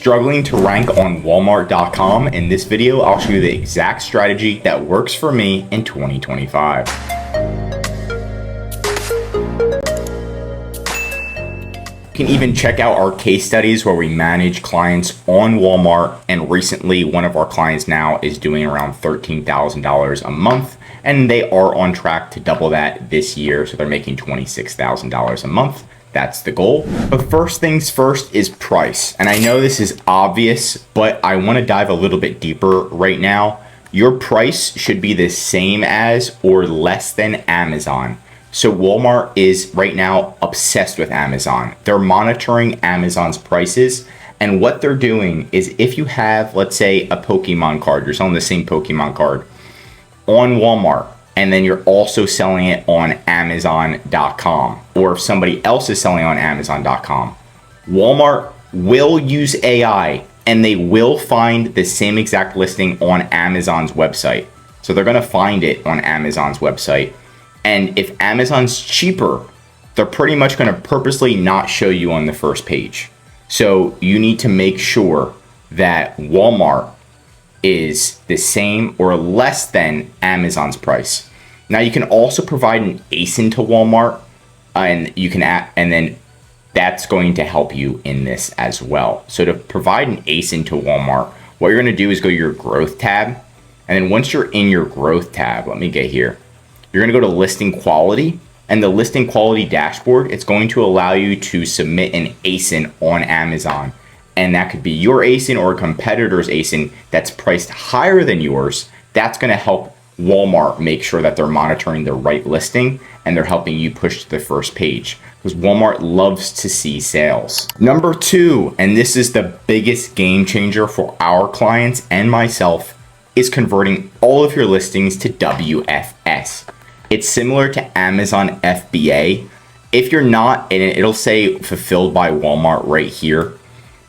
Struggling to rank on Walmart.com? In this video, I'll show you the exact strategy that works for me in 2025. You can even check out our case studies where we manage clients on Walmart, and recently one of our clients now is doing around $13,000 a month, and they are on track to double that this year, so they're making $26,000 a month. That's the goal. But first things first is price. And I know this is obvious, but I want to dive a little bit deeper right now. Your price should be the same as or less than Amazon. So Walmart is right now obsessed with Amazon. They're monitoring Amazon's prices. And what they're doing is if you have, let's say, a Pokemon card, you're selling the same Pokemon card on Walmart, and then you're also selling it on Amazon.com, or if somebody else is selling on Amazon.com, Walmart will use AI and they will find the same exact listing on Amazon's website. So they're going to find it on Amazon's website. And if Amazon's cheaper, they're pretty much going to purposely not show you on the first page. So you need to make sure that Walmart is the same or less than Amazon's price. Now you can also provide an ASIN to Walmart, and you can and then that's going to help you in this as well. So to provide an ASIN to Walmart, what you're going to do is go to your growth tab, and then once you're in your growth tab, let me get here. You're going to go to listing quality, and the listing quality dashboard, it's going to allow you to submit an ASIN on Amazon. And that could be your ASIN or a competitor's ASIN that's priced higher than yours. That's going to help Walmart make sure that they're monitoring the right listing and they're helping you push to the first page, because Walmart loves to see sales. Number two, and this is the biggest game changer for our clients and myself, is converting all of your listings to WFS. It's similar to Amazon FBA. If you're not, and it'll say fulfilled by Walmart right here.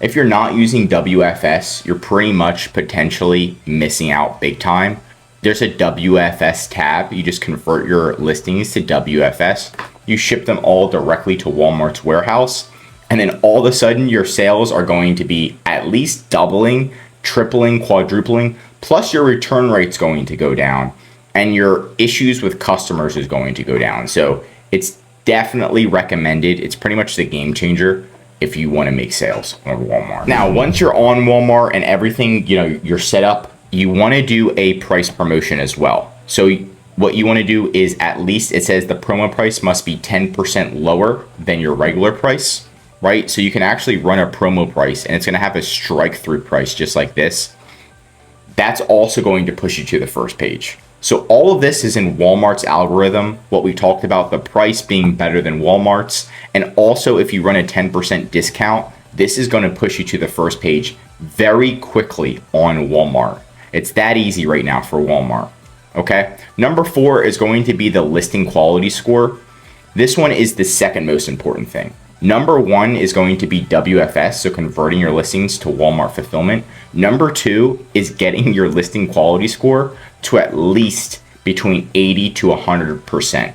If you're not using WFS, you're pretty much potentially missing out big time. There's a WFS tab. You just convert your listings to WFS. You ship them all directly to Walmart's warehouse. And then all of a sudden your sales are going to be at least doubling, tripling, quadrupling, plus your return rate's going to go down and your issues with customers is going to go down. So it's definitely recommended. It's pretty much the game changer if you want to make sales on Walmart. Now, once you're on Walmart and everything, you're set up, you want to do a price promotion as well. So what you want to do is, at least it says the promo price must be 10% lower than your regular price, right? So you can actually run a promo price and it's going to have a strike through price just like this. That's also going to push you to the first page. So all of this is in Walmart's algorithm, what we talked about, the price being better than Walmart's. And also if you run a 10% discount, this is going to push you to the first page very quickly on Walmart. It's that easy right now for Walmart. Okay. Number four is going to be the listing quality score. This one is the second most important thing. Number one is going to be WFS, so converting your listings to Walmart fulfillment. Number two is getting your listing quality score to at least between 80 to 100%.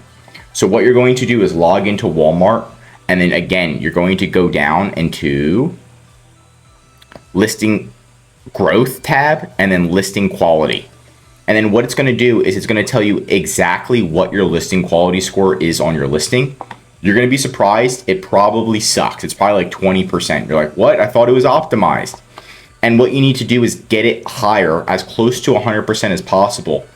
So what you're going to do is log into Walmart, and then again, you're going to go down into listing growth tab and then listing quality. And then what it's going to do is it's going to tell you exactly what your listing quality score is on your listing. You're going to be surprised. It probably sucks. It's probably like 20%. You're like, what? I thought it was optimized. And what you need to do is get it higher, as close to 100% as possible.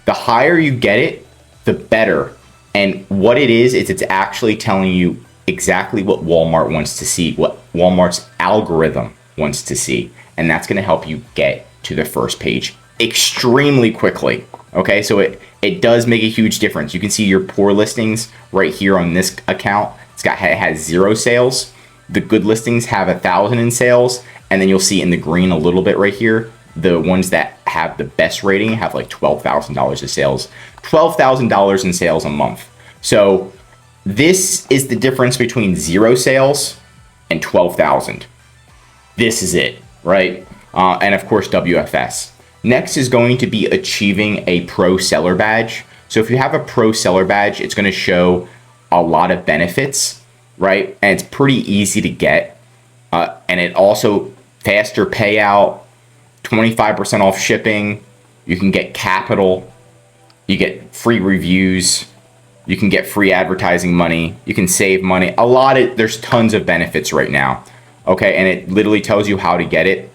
The higher you get it, the better. And what it is it's actually telling you exactly what Walmart wants to see, what Walmart's algorithm wants to see. And that's going to help you get to the first page extremely quickly. Okay, so it does make a huge difference. You can see your poor listings right here on this account. It has 0 sales. The good listings have 1,000 in sales, and then you'll see in the green a little bit right here, the ones that have the best rating have like $12,000 of sales, $12,000 in sales a month. So this is the difference between 0 sales and 12,000. This is it, right? And of course, WFS. Next is going to be achieving a pro seller badge. So if you have a pro seller badge, it's going to show a lot of benefits, right? And it's pretty easy to get. And it also faster payout, 25% off shipping. You can get capital. You get free reviews. You can get free advertising money. You can save money. There's tons of benefits right now. Okay, and it literally tells you how to get it.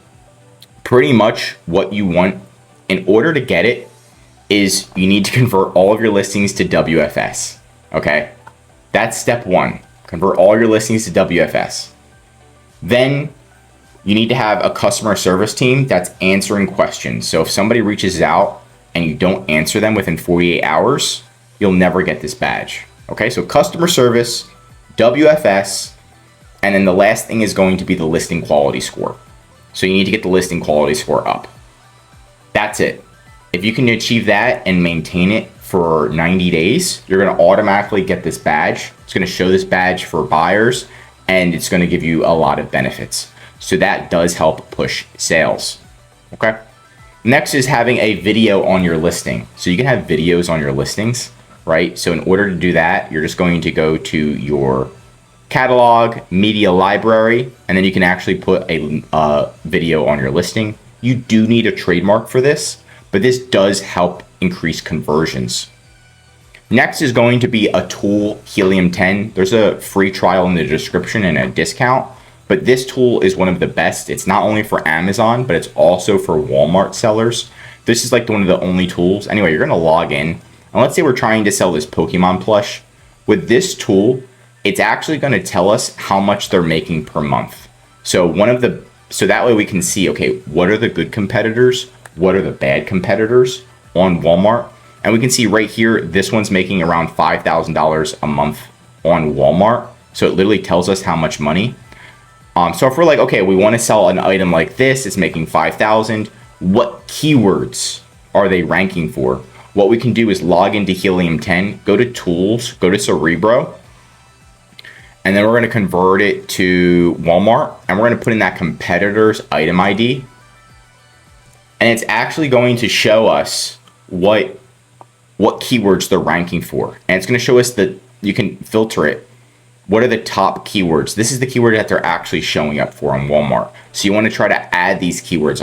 Pretty much what you want in order to get it is you need to convert all of your listings to WFS. Okay, that's step one. Convert all your listings to WFS. Then you need to have a customer service team that's answering questions. So if somebody reaches out and you don't answer them within 48 hours, you'll never get this badge. Okay, so customer service, WFS, and then the last thing is going to be the listing quality score. So you need to get the listing quality score up. That's it. If you can achieve that and maintain it for 90 days, you're going to automatically get this badge. It's going to show this badge for buyers, and it's going to give you a lot of benefits. So that does help push sales. Okay. Next is having a video on your listing. So you can have videos on your listings, right? So in order to do that, you're just going to go to your catalog, media library, and then you can actually put a video on your listing. You do need a trademark for this, but this does help increase conversions. Next is going to be a tool, Helium 10. There's a free trial in the description and a discount, but this tool is one of the best. It's not only for Amazon, but it's also for Walmart sellers. This is like one of the only tools. Anyway, you're gonna log in, and let's say we're trying to sell this Pokemon plush. With this tool, it's actually going to tell us how much they're making per month. So that way we can see, okay, what are the good competitors? What are the bad competitors on Walmart? And we can see right here, this one's making around $5,000 a month on Walmart. So it literally tells us how much money. So if we're like, okay, we want to sell an item like this, it's making 5,000. What keywords are they ranking for? What we can do is log into Helium 10, go to tools, go to Cerebro, and then we're going to convert it to Walmart, and we're going to put in that competitor's item ID. And it's actually going to show us what keywords they're ranking for. And it's going to show us that you can filter it. What are the top keywords? This is the keyword that they're actually showing up for on Walmart. So you want to try to add these keywords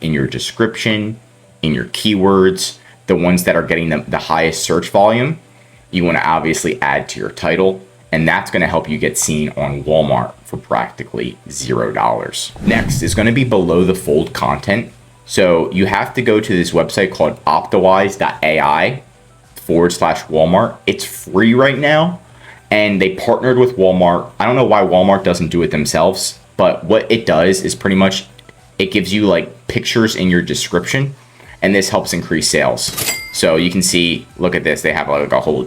in your description, in your keywords, the ones that are getting the highest search volume. You want to obviously add to your title. And that's going to help you get seen on Walmart for practically $0. Next is going to be below the fold content. So you have to go to this website called optiwise.ai/Walmart. It's free right now, and they partnered with Walmart. I don't know why Walmart doesn't do it themselves, but what it does is pretty much it gives you like pictures in your description, and this helps increase sales. So you can see, look at this. They have like a whole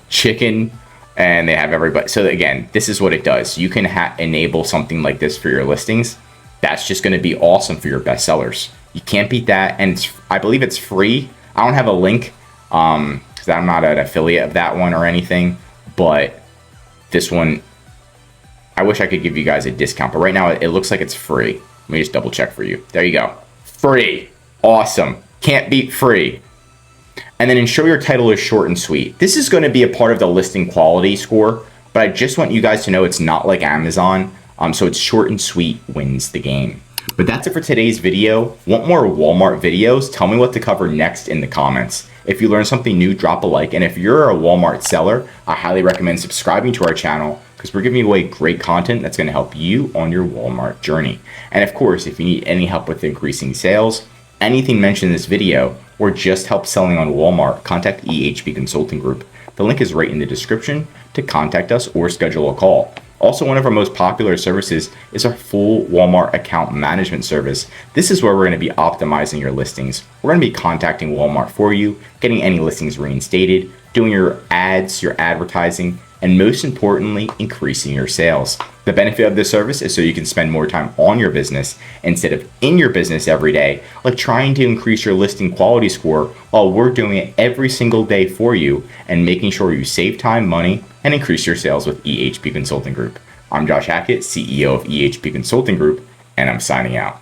chicken. And they have everybody. So again, this is what it does. You can enable something like this for your listings. That's just going to be awesome for your best sellers. You can't beat that. And I believe it's free. I don't have a link because I'm not an affiliate of that one or anything. But this one, I wish I could give you guys a discount. But right now, it looks like it's free. Let me just double check for you. There you go. Free. Awesome. Can't beat free. And then ensure your title is short and sweet. This is going to be a part of the listing quality score, but I just want you guys to know it's not like Amazon. So it's short and sweet wins the game. But that's it for today's video. Want more Walmart videos? Tell me what to cover next in the comments. If you learned something new, drop a like. And if you're a Walmart seller, I highly recommend subscribing to our channel because we're giving away great content that's going to help you on your Walmart journey. And of course, if you need any help with increasing sales, anything mentioned in this video, or just help selling on Walmart, contact EHP Consulting Group. The link is right in the description to contact us or schedule a call. Also, one of our most popular services is our full Walmart account management service. This is where we're going to be optimizing your listings. We're going to be contacting Walmart for you, getting any listings reinstated, doing your ads, your advertising, and most importantly, increasing your sales. The benefit of this service is so you can spend more time on your business instead of in your business every day, like trying to increase your listing quality score while we're doing it every single day for you and making sure you save time, money, and increase your sales with EHP Consulting Group. I'm Josh Hackett, CEO of EHP Consulting Group, and I'm signing out.